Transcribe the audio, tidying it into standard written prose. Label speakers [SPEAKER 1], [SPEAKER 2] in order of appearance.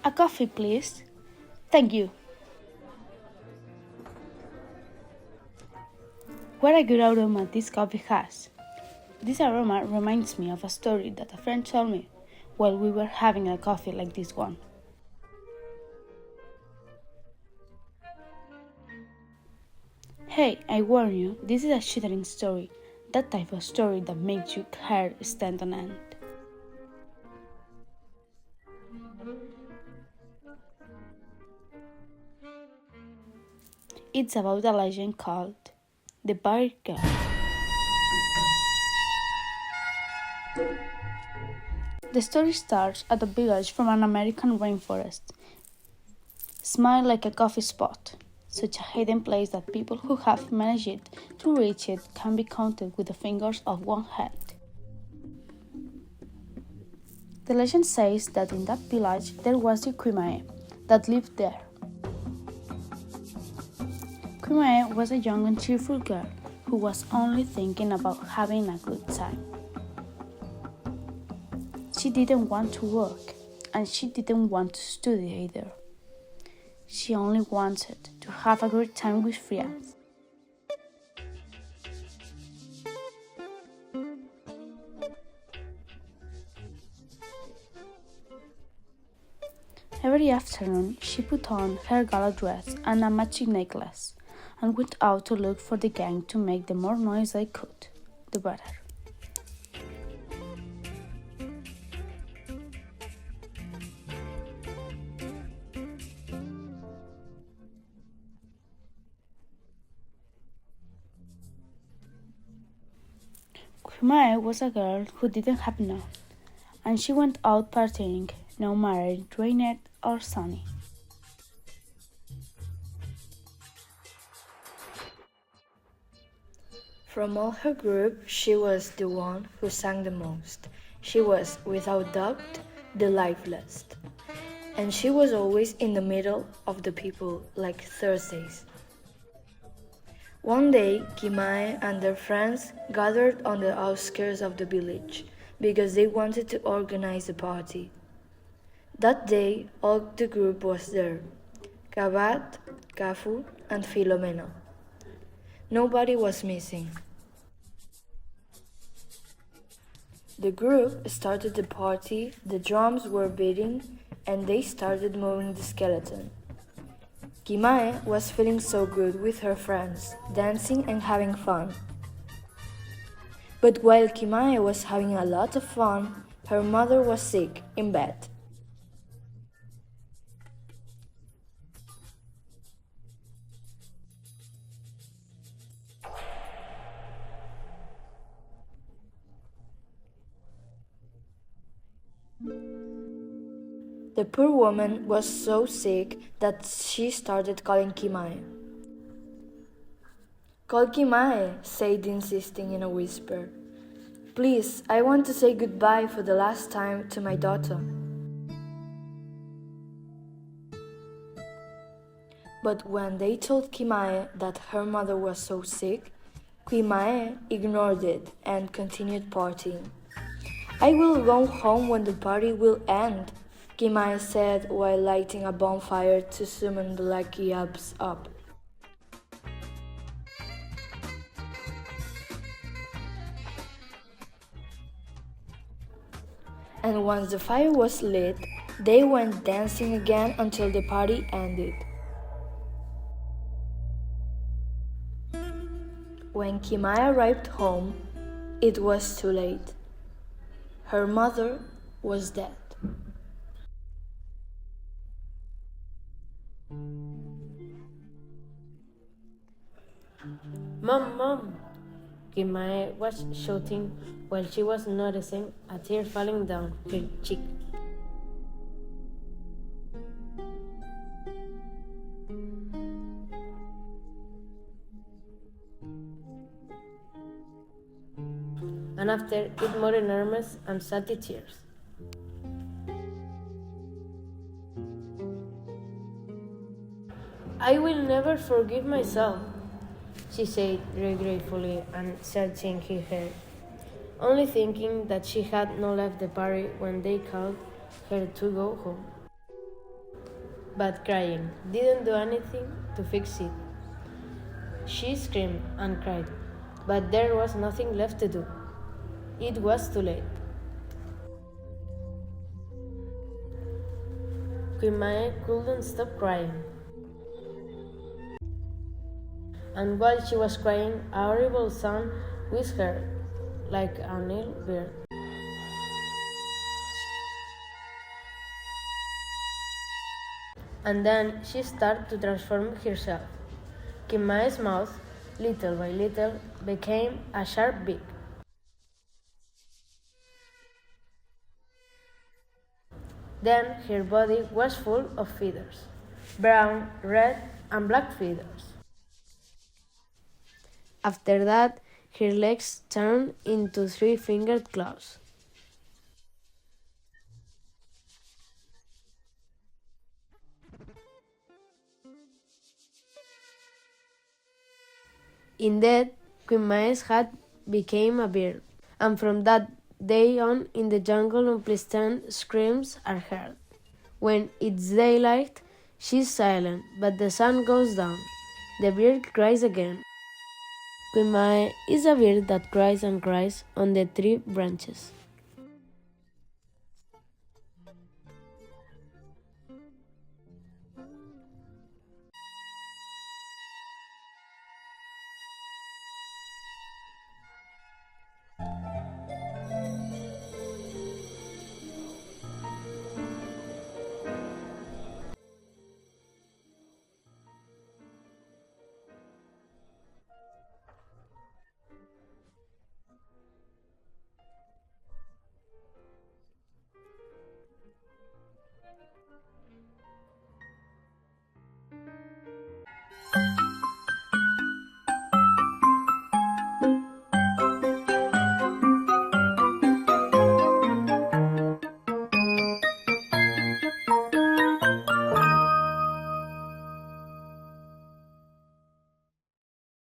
[SPEAKER 1] A coffee, please. Thank you. What a good aroma this coffee has. This aroma reminds me of a story that a friend told me while we were having a coffee like this one. Hey, I warn you, this is a shivering story, that type of story that makes your hair stand on end. It's about a legend called the Bird Girl. The story starts at a village from an American rainforest. Smile like a coffee spot, such a hidden place that people who have managed to reach it can be counted with the fingers of one hand. The legend says that in that village there was a Quimae that lived there. Quimae was a young and cheerful girl who was only thinking about having a good time. She didn't want to work, and she didn't want to study either. She only wanted to have a great time with friends. Every afternoon, she put on her gala dress and a matching necklace and went out to look for the gang to make the more noise they could, the better. Quimae was a girl who didn't have none, and she went out partying, no matter rainy or sunny.
[SPEAKER 2] From all her group, she was the one who sang the most. She was, without doubt, the liveliest. And she was always in the middle of the people, like Thursdays. One day, Kimae and their friends gathered on the outskirts of the village because they wanted to organize a party. That day, all the group was there: Kabat, Kafu, and Filomena. Nobody was missing. The group started the party, the drums were beating, and they started moving the skeleton. Kimae was feeling so good with her friends, dancing and having fun. But while Kimae was having a lot of fun, her mother was sick in bed. The poor woman was so sick that she started calling Kimae. "Call Kimae," said insisting in a whisper. "Please, I want to say goodbye for the last time to my daughter." But when they told Kimae that her mother was so sick, Kimae ignored it and continued partying. "I will go home when the party will end," Kimae said while lighting a bonfire to summon the lucky abs up. And once the fire was lit, they went dancing again until the party ended. When Kimae arrived home, it was too late. Her mother was dead.
[SPEAKER 3] "Mom, Mom!" Kimae was shouting while she was noticing a tear falling down her cheek. And after it more enormous and salty tears. "I will never forgive myself," she said regretfully and searching her hair, only thinking that she had not left the party when they called her to go home. but crying didn't do anything to fix it. She screamed and cried, but there was nothing left to do. It was too late. Queen Mae couldn't stop crying. And while she was crying, a horrible sound whisked her like an ill bird. And then she started to transform herself. Queen Mae's mouth, little by little, became a sharp beak. Then her body was full of feathers, brown, red, and black feathers. After that, her legs turned into three-fingered claws. Indeed, Queen Mae's hat became a bird, and from that day on in the jungle unpleasant screams are heard. When it's daylight, she's silent, but the sun goes down. The bird cries again. Queen Mae is a bird that cries and cries on the tree branches.